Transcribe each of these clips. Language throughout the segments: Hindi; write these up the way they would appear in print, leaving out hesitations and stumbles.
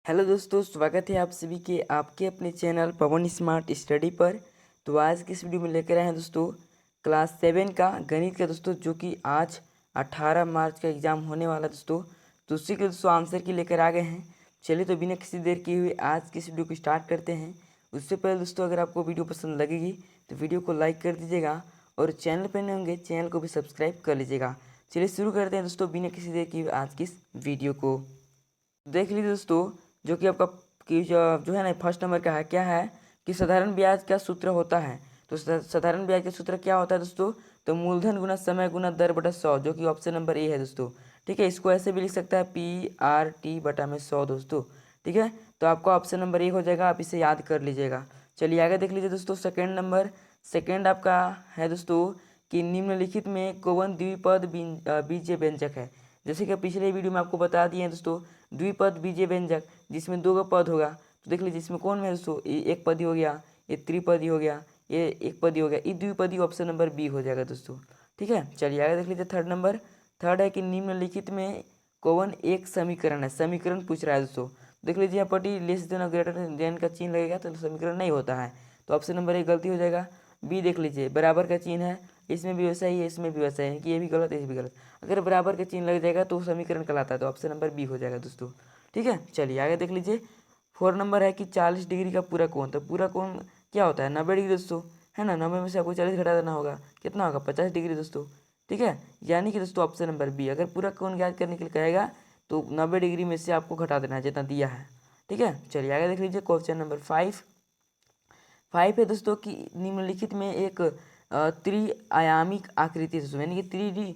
हेलो दोस्तों, स्वागत है आप सभी के आपके अपने चैनल पवन स्मार्ट स्टडी पर। तो आज की इस वीडियो में लेकर आए हैं दोस्तों क्लास 7 का गणित का दोस्तों, जो कि आज 18 मार्च का एग्ज़ाम होने वाला दोस्तों। तो उसी के दोस्तों आंसर की लेकर आ गए हैं। चलिए तो बिना किसी देर किए हुए आज की इस वीडियो को स्टार्ट करते हैं। उससे पहले दोस्तों, अगर आपको वीडियो पसंद लगेगी तो वीडियो को लाइक कर दीजिएगा और चैनल पर नए होंगे चैनल को भी सब्सक्राइब कर लीजिएगा। चलिए शुरू करते हैं दोस्तों बिना किसी देर किए हुए आज की इस वीडियो को। देख लीजिए दोस्तों, जो कि आपका जो है ना फर्स्ट नंबर का है, क्या है कि साधारण ब्याज का सूत्र होता है। तो साधारण ब्याज का सूत्र क्या होता है दोस्तों? तो मूलधन गुना समय गुना दर बटा 100, जो कि ऑप्शन नंबर ए है दोस्तों। ठीक है, इसको ऐसे भी लिख सकता है PRT बटा में 100 दोस्तों। ठीक है, तो आपका ऑप्शन नंबर ए हो जाएगा, आप इसे याद कर लीजिएगा। चलिए आगे देख लीजिए दोस्तों, सेकेंड आपका है दोस्तों कि निम्नलिखित में कौन द्विपद बीजीय व्यंजक है। जैसे कि पिछले वीडियो में आपको बता दिए हैं दोस्तों, द्विपद बीजीय व्यंजक जिसमें दो का पद होगा। तो देख लीजिए इसमें कौन है दोस्तों, ये एक पदी हो गया, ये त्रिपदी हो गया, ये एक पदी हो गया, ये द्विपदी ऑप्शन नंबर बी हो जाएगा दोस्तों। ठीक है, चलिए आगे देख लीजिए थर्ड है कि निम्नलिखित में कौन एक समीकरण है। समीकरण पूछ रहा है दोस्तों। देख लीजिए यहाँ पर लेस देन और ग्रेटर देन का चिन्ह लगेगा तो समीकरण नहीं होता है, तो ऑप्शन नंबर ए गलती हो जाएगा। बी देख लीजिए बराबर का चिन्ह है, इसमें भी वैसा ही है, इसमें भी वैसा है कि ये भी गलत है, ये भी गलत। अगर बराबर का चिन्ह लग जाएगा तो समीकरण कहलाता है, तो ऑप्शन नंबर बी हो जाएगा दोस्तों। ठीक है, चलिए आगे देख लीजिए। 4 नंबर है कि 40 डिग्री का पूरा कोण। तो पूरा कोण क्या होता है? 90 डिग्री दोस्तों, है ना। 90 में से आपको 40 घटा देना होगा, कितना होगा? 50 डिग्री दोस्तों। ठीक है, यानी कि दोस्तों ऑप्शन नंबर बी, अगर पूरा कोण ज्ञात करने के लिए कहेगा तो 90 डिग्री में से आपको घटा देना है जितना दिया है। ठीक है, चलिए आगे देख लीजिए। क्वेश्चन नंबर 5 है दोस्तों कि निम्नलिखित में एक त्रिआयामिक आकृति दोस्तों, यानी कि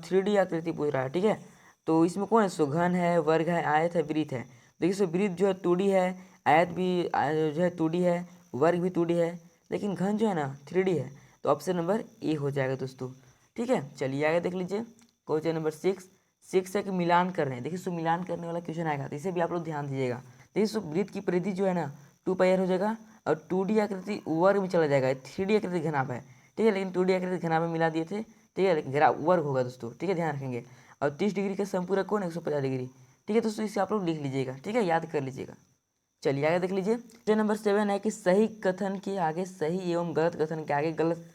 3D आकृति पूछ रहा है। ठीक है, तो इसमें कौन है दोस्तों? घन है, वर्ग है, आयत है, वृत्त है। देखिए दोस्तों, वृत्त जो है 2D है, आयत भी जो है 2D है, वर्ग भी 2D है, लेकिन घन जो है ना 3D है। तो ऑप्शन नंबर ए हो जाएगा दोस्तों। ठीक है, चलिए आगे देख लीजिए। क्वेश्चन नंबर 6 है कि मिलान कर रहे हैं। देखिए दोस्तों, मिलान करने वाला क्वेश्चन आएगा, तो इसे भी आप लोग ध्यान दीजिएगा। देखिए दोस्तों, वृत्त की परिधि जो है ना 2πr हो जाएगा, और 2D आकृति वर्ग में चला जाएगा। 3D आकृति घनाभ है, ठीक है, लेकिन 2D आकृति घनाभ में मिला दिए थे। ठीक है, लेकिन घेरा वर्ग होगा दोस्तों। ठीक है, ध्यान रखेंगे। और 30 डिग्री का संपूरक कोण 150 डिग्री। ठीक है दोस्तों, इसे आप लोग लिख लीजिएगा। ठीक है, याद कर लीजिएगा। चलिए आगे देख लीजिए। क्वेश्चन नंबर 7 है कि सही कथन के आगे सही एवं गलत कथन के आगे गलत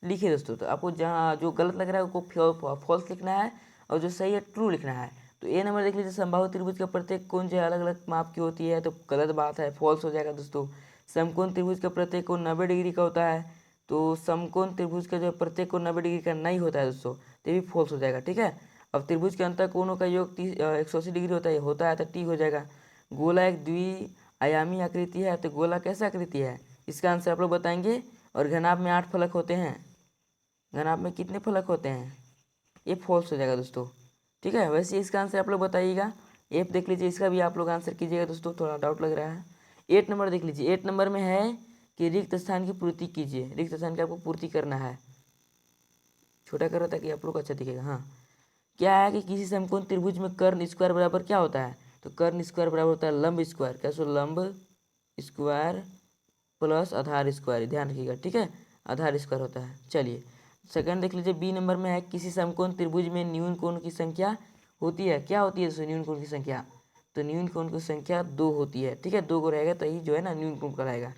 लिखिए दोस्तों। तो आपको जहाँ जो गलत लग रहा है उसको फॉल्स लिखना है, और जो सही है ट्रू लिखना है। तो ए नंबर देख लीजिए, समबाहु त्रिभुज का प्रत्येक कोण जो है अलग अलग माप की होती है, तो गलत बात है, फॉल्स हो जाएगा दोस्तों। समकोण त्रिभुज का प्रत्येक कोण 90 डिग्री का होता है, तो समकोण त्रिभुज का जो प्रत्येक कोण 90 डिग्री का नहीं होता है दोस्तों, तो ये भी फॉल्स हो जाएगा। ठीक है, अब त्रिभुज के अंतर कोणों का योग 180 डिग्री होता है तो टी हो जाएगा। गोला एक द्विआयामी आकृति है, तो गोला कैसा आकृति है, इसका आंसर आप लोग बताएंगे। और घनाभ में 8 फलक होते हैं, घनाभ में कितने फलक होते हैं? ये फॉल्स हो जाएगा दोस्तों। ठीक है, वैसे इसका आंसर आप लोग बताइएगा। एफ देख लीजिए, इसका भी आप लोग आंसर कीजिएगा दोस्तों, थोड़ा डाउट लग रहा है। 8 नंबर देख लीजिए, 8 नंबर में है कि रिक्त स्थान की पूर्ति कीजिए। रिक्त स्थान की आपको पूर्ति करना है, छोटा कर रहा था कि आप लोग को अच्छा दिखेगा। हाँ, क्या है कि किसी समकोण त्रिभुज में कर्ण स्क्वायर बराबर क्या होता है? तो कर्ण स्क्वायर बराबर होता है लंब स्क्वायर। क्या सो लंब स्क्वायर प्लस आधार स्क्वायर, ध्यान रखिएगा। ठीक है, आधार स्क्वायर होता है। चलिए सेकंड देख लीजिए, बी नंबर में है किसी समकोण त्रिभुज में न्यून कोण की संख्या होती है। क्या होती है दोस्तों न्यून कोण की संख्या? तो न्यून कोण की संख्या 2 होती है। ठीक है, 2 को रहेगा तो ही जो है ना न्यून कोण कहलाएगा।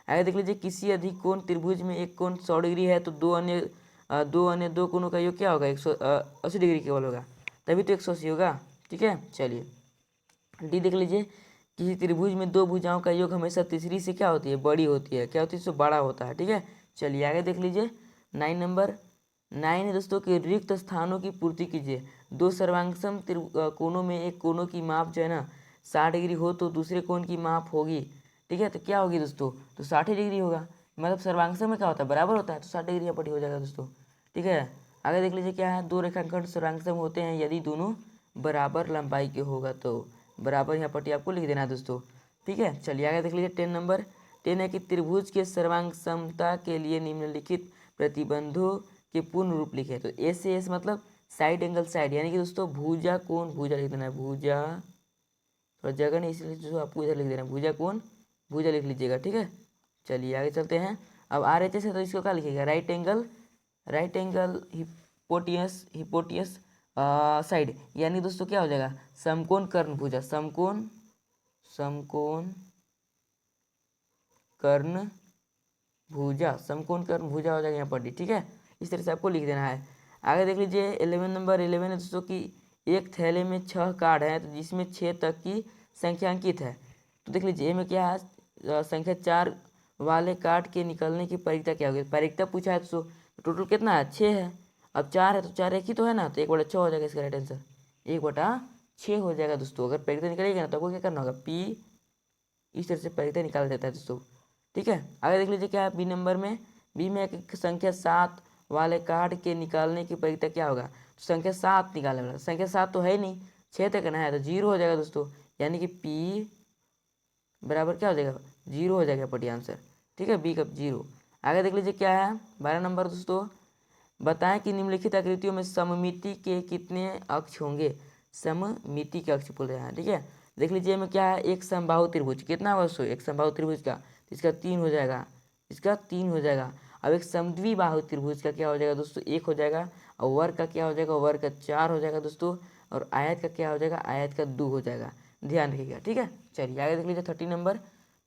आगे देख लीजिए, किसी अधिक कोण त्रिभुज में एक कोण 100 डिग्री है, तो दो कोणों का योग क्या होगा? 180 डिग्री केवल होगा, तभी तो 180 होगा। ठीक है, चलिए डी देख लीजिए, किसी त्रिभुज में दो भुजाओं का योग हमेशा तीसरी से क्या होती है? बड़ी होती है। क्या होती है? इससे बड़ा होता है। ठीक है, चलिए आगे देख लीजिए। 9 है दोस्तों कि रिक्त स्थानों की पूर्ति कीजिए। दो सर्वांगसम कोणों में एक कोणों की माप जो है ना 60 डिग्री हो तो दूसरे कोण की माप होगी। ठीक है, तो क्या होगी दोस्तों? तो 60 डिग्री होगा। मतलब सर्वांगसम में क्या होता है? बराबर होता है, तो 60 डिग्री अपटी हो जाएगा दोस्तों। ठीक है, आगे देख लीजिए क्या है, दो रेखांकन सर्वांगसम होते हैं यदि दोनों बराबर लंबाई के होगा, तो बराबर यहाँ पट्टी आपको लिख देना है दोस्तों। ठीक है, चलिए आगे देख लीजिए। 10 है कि त्रिभुज के सर्वांग समता के लिए निम्नलिखित प्रतिबंधों के पूर्ण रूप लिखे। तो एस से एस मतलब साइड एंगल साइड, यानी कि दोस्तों भुजा कोण भुजा लिख देना है। भुजा थोड़ा जगह नहीं, इसलिए दोस्तों आपको इधर लिख देना है भुजा कोण भुजा लिख लीजिएगा। ठीक है, चलिए आगे चलते हैं। अब आर एच एस है तो इसको क्या लिखिएगा? राइट एंगल हिपोटियस साइड, यानी दोस्तों क्या हो जाएगा? समकोण कर्ण भुजा। समकोण समकोण कर्ण भुजा, समकोण कर्ण भुजा हो जाएगा यहाँ पर डी। ठीक है, इस तरह से आपको लिख देना है। आगे देख लीजिए 11 नंबर 11 है दोस्तों कि एक थैले में 6 कार्ड हैं, तो जिसमें 6 तक की संख्या अंकित है। तो देख लीजिए ए में क्या है, संख्या 4 वाले कार्ड के निकलने की प्रायिकता क्या होगी। प्रायिकता पूछा है दोस्तों, टोटल कितना है, 6 है। अब 4 है तो 4 एक ही तो है ना, तो 1/6 हो जाएगा इसका राइट आंसर, 1/6 हो जाएगा दोस्तों। अगर प्रायिकता निकलेगी ना तो आपको क्या करना होगा, पी इस तरह से प्रायिकता निकाल देता है दोस्तों। ठीक है, आगे देख लीजिए क्या है बी नंबर में। बी में एक संख्या 7 वाले कार्ड के निकालने की प्रायिकता क्या होगा। तो संख्या 7 निकालने वाला, संख्या 7 तो है ही नहीं, 6 तक ना है, तो 0 हो जाएगा दोस्तों। यानी कि पी बराबर क्या हो जाएगा, 0 हो जाएगा पटी आंसर। ठीक है, बी का 0। आगे देख लीजिए क्या है 12 नंबर दोस्तों। बताएं कि निम्नलिखित आकृतियों में सममिति के कितने अक्ष होंगे। सममिति के अक्ष बोल रहे हैं। ठीक है, देख लीजिए में क्या है, एक समबाहु त्रिभुज कितना होगा दोस्तों, एक समबाहु त्रिभुज का, तो इसका 3 हो जाएगा, इसका 3 हो जाएगा। अब एक समद्विबाहु त्रिभुज का क्या हो जाएगा दोस्तों, 1 हो जाएगा। और वर्ग का क्या हो जाएगा, वर्ग का 4 हो जाएगा दोस्तों। और आयत का क्या हो जाएगा, आयत का 2 हो जाएगा, ध्यान रखिएगा। ठीक है, चलिए आगे देख लीजिए 13 नंबर।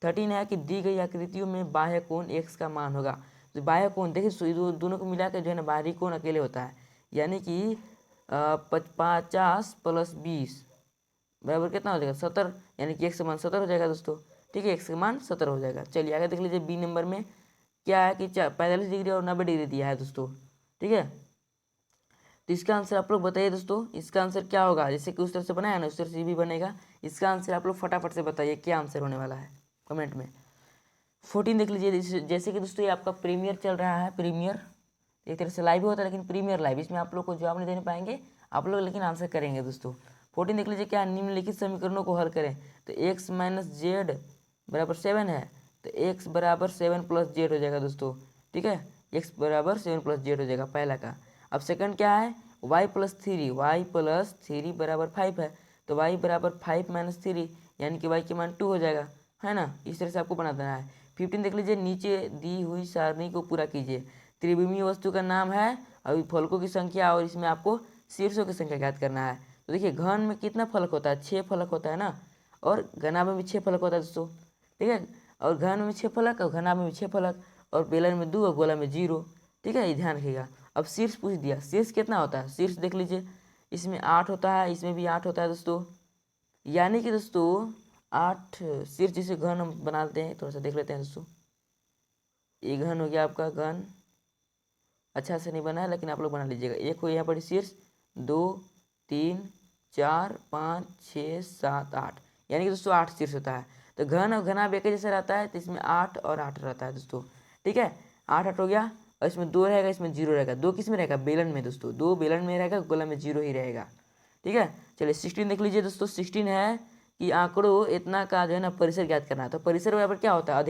13 है कि दी गई आकृतियों में बाह्य कोण x का मान होगा। तो बाह्य कोण देखिए दोनों को मिला के जो है ना बाहरी कोण अकेले होता है, यानी कि 50 + 20 बराबर कितना हो जाएगा, 70, यानी कि x का मान 70 हो जाएगा दोस्तों। ठीक है, x का मान 70 हो जाएगा। चलिए आगे देख लीजिए बी नंबर में क्या है कि 45 डिग्री और 90 डिग्री दिया है दोस्तों। ठीक है, तो इसका आंसर आप लोग बताइए दोस्तों, इसका आंसर क्या होगा। जैसे कि उस तरह से बनाया ना उस तरह से भी बनेगा। इसका आंसर आप लोग फटाफट से बताइए क्या आंसर होने वाला है कमेंट में। 14 देख लीजिए, जैसे कि दोस्तों ये आपका प्रीमियर चल रहा है। प्रीमियर एक तरह से लाइव ही होता है, लेकिन प्रीमियर लाइव, इसमें आप लोग को जवाब नहीं देने पाएंगे आप लोग, लेकिन आंसर करेंगे दोस्तों। 14 देख लीजिए क्या, निम्नलिखित समीकरणों को हल करें। तो x - z बराबर 7 है, तो x बराबर 7 + z हो जाएगा दोस्तों। ठीक है, x बराबर 7 + z हो जाएगा पहला का। अब सेकंड क्या है, y + 3 बराबर 5 है, तो y बराबर 5 - 3 यानी कि y के मान 2 हो जाएगा, है ना। इस तरह से आपको बना देना है। 15 देख लीजिए, नीचे दी हुई सारणी को पूरा कीजिए। त्रिविमीय वस्तु का नाम है, अभी फलकों की संख्या, और इसमें आपको शीर्षों की संख्या ज्ञात करना है। तो देखिए घन में कितना फलक होता है, 6 फलक होता है ना, और घनाभ में भी 6 फलक होता है दोस्तों। ठीक है, और घन में 6 फलक और घनाभ में भी 6 फलक, और बेलन में 2 और गोला में 0। ठीक है, ये ध्यान रखिएगा। अब शीर्ष पूछ दिया, शीर्ष कितना होता है, शीर्ष देख लीजिए इसमें 8 होता है, इसमें भी 8 होता है दोस्तों। यानी कि दोस्तों 8 शीर्ष जिसे घन हम बनाते हैं, थोड़ा सा देख लेते हैं दोस्तों। ये घन हो गया आपका, घन अच्छा से नहीं बना है लेकिन आप लोग बना लीजिएगा। एक हो यहाँ पर शीर्ष, 2 3 4 5 6 7 8, यानी कि दोस्तों 8 शीर्ष होता है। तो घन और घनाभ एक जैसा रहता है, तो इसमें 8 और 8 रहता है दोस्तों। ठीक है, 8 8 हो गया, और इसमें 2 रहेगा, इसमें 0 रहेगा। 2 किस में रहेगा, बेलन में दोस्तों, 2 बेलन में रहेगा, गोला में 0 ही रहेगा। ठीक है, चलिए 16 देख लीजिए दोस्तों। 16 है कि आंकड़ों इतना का जो है ना परिसर ज्ञात करना है। तो परिसर बराबर क्या होता है,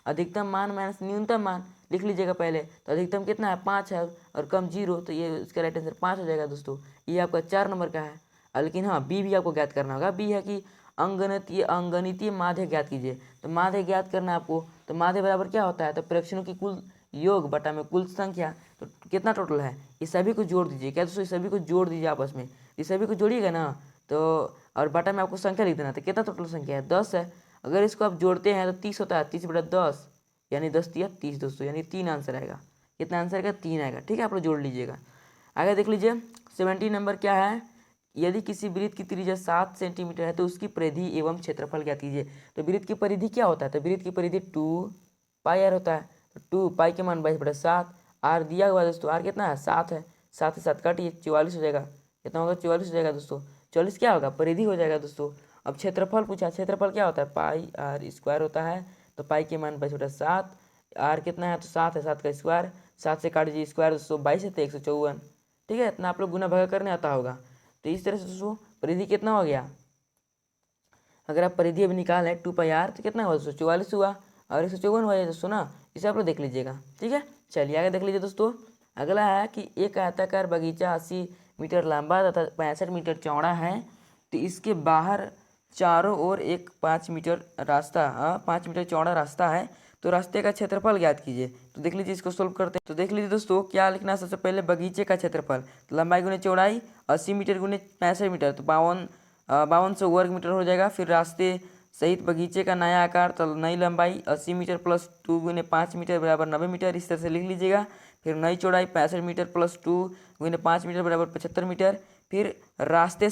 अधिकतम मान माइनस न्यूनतम मान। लिख लीजिएगा पहले, तो अधिकतम कितना है, 5 है, और कम 0, तो ये इसका राइट आंसर 5 हो जाएगा दोस्तों। ये आपका 4 नंबर का है। लेकिन हाँ, बी भी आपको ज्ञात करना होगा। बी है कि अंगगणितीय माध्य ज्ञात कीजिए। तो माध्य ज्ञात करना है आपको, तो माध्य बराबर क्या होता है, तो प्रेक्षणों की कुल योग बटा में कुल संख्या। तो कितना टोटल है, ये सभी को जोड़ दीजिए। क्या दोस्तों, ये सभी को जोड़ दीजिए आपस में, ये सभी को जोड़िएगा ना, तो और बटा में आपको संख्या लिख देना। तो कितना टोटल संख्या है, 10 है। अगर इसको आप जोड़ते हैं तो 30 होता है, 30/10 यानी 10 × 30 दोस्तों, यानी 3 आंसर आएगा। कितना आंसर आएगा, 3 आएगा। ठीक है, आप लोग जोड़ लीजिएगा। आगे देख लीजिए 17 नंबर क्या है, यदि किसी वृत्त की त्रिज्या 7 सेंटीमीटर है तो उसकी परिधि एवं क्षेत्रफल ज्ञात कीजिए। तो वृत्त की परिधि क्या होता है, तो वृत्त की परिधि 2πr होता है। तो 2π के मान 22/7, आर दिया हुआ है दोस्तों, आर कितना है, 7 है। 7 से 7 काटिए, 44 हो जाएगा। कितना होगा, 44 हो जाएगा दोस्तों। 44 क्या होगा, परिधि हो जाएगा दोस्तों। अब क्षेत्रफल पूछा, क्षेत्रफल क्या होता है, πr² होता है। तो पाई के मान 22/7, आर कितना है, तो 7 है, 7 का स्क्वायर, 7 से काट दीजिए स्क्वायर दोस्तों, 22 है तो 154। ठीक है, इतना आप लोग गुना भागा करने आता होगा। तो इस तरह से दोस्तों परिधि कितना हो गया, अगर आप परिधि अभी निकालें 2πr तो कितना हुआ दोस्तों, 44 हुआ, और 154 हुआ दोस्तों ना। इसे आप लोग देख लीजिएगा। ठीक है, चलिए आगे देख लीजिए दोस्तों। अगला है कि एक आयताकार बगीचा 80 मीटर लंबा तथा 65 मीटर चौड़ा है। तो इसके बाहर चारों ओर एक 5 मीटर रास्ता 5 मीटर चौड़ा रास्ता है। तो रास्ते का क्षेत्रफल ज्ञात कीजिए। तो देख लीजिए, इसको सोल्व करते हैं। तो देख लीजिए दोस्तों, क्या लिखना है सबसे पहले, बगीचे का क्षेत्रफल, तो लंबाई गुने चौड़ाई 80 मीटर गुने 65 मीटर, तो 5200 वर्ग मीटर हो जाएगा। फिर रास्ते सहित बगीचे का नया आकार तो नई लंबाई 80 मीटर प्लस 2 गुने 5 मीटर बराबर 90 मीटर, इस तरह से लिख लीजिएगा। फिर नई चौड़ाई 65 मीटर प्लस 2 गुने 5 मीटर बराबर 75 मीटर। फिर रास्ते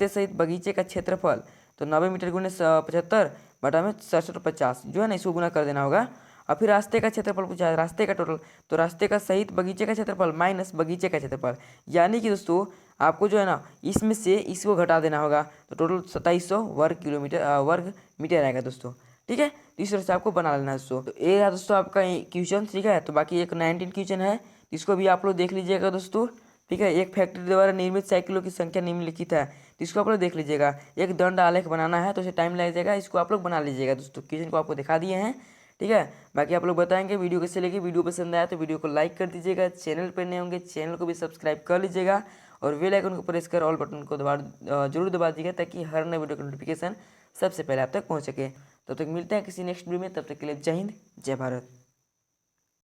सहित बगीचे का क्षेत्रफल तो 90 मीटर गुने 75 बटा में 6750 जो है ना, इसको गुना कर देना होगा। और फिर रास्ते का क्षेत्रफल पूछा है, रास्ते का टोटल, तो रास्ते का सहित बगीचे का क्षेत्रफल माइनस बगीचे का क्षेत्रफल, यानी कि दोस्तों आपको जो है ना इसमें से इसको घटा देना होगा, तो टोटल 2700 वर्ग मीटर आएगा दोस्तों। ठीक है, तो इस तरह से आपको बना लेना है दोस्तों। तो ये है दोस्तों आपका क्वेश्चन। ठीक है, तो बाकी एक 19 क्वेश्चन है, इसको भी आप लोग देख लीजिएगा दोस्तों। ठीक है, एक फैक्ट्री द्वारा निर्मित साइकिलों की संख्या निम्नलिखित है, तो इसको आप लोग देख लीजिएगा। एक दंड आलेख बनाना है तो इसे टाइम लग जाएगा, इसको आप लोग बना लीजिएगा दोस्तों। क्वेश्चन को आपको दिखा दिए हैं। ठीक है, बाकी आप लोग बताएंगे वीडियो कैसे लगी। वीडियो पसंद आया तो वीडियो को लाइक कर दीजिएगा, चैनल पर नए होंगे चैनल को भी सब्सक्राइब कर लीजिएगा, और बेल आइकन को प्रेस कर ऑल बटन को जरूर दबा दीजिएगा, ताकि हर नए वीडियो का नोटिफिकेशन सबसे पहले आप तक पहुँच सके। तब तक मिलते हैं किसी नेक्स्ट वीडियो में, तब तक के लिए जय हिंद जय भारत।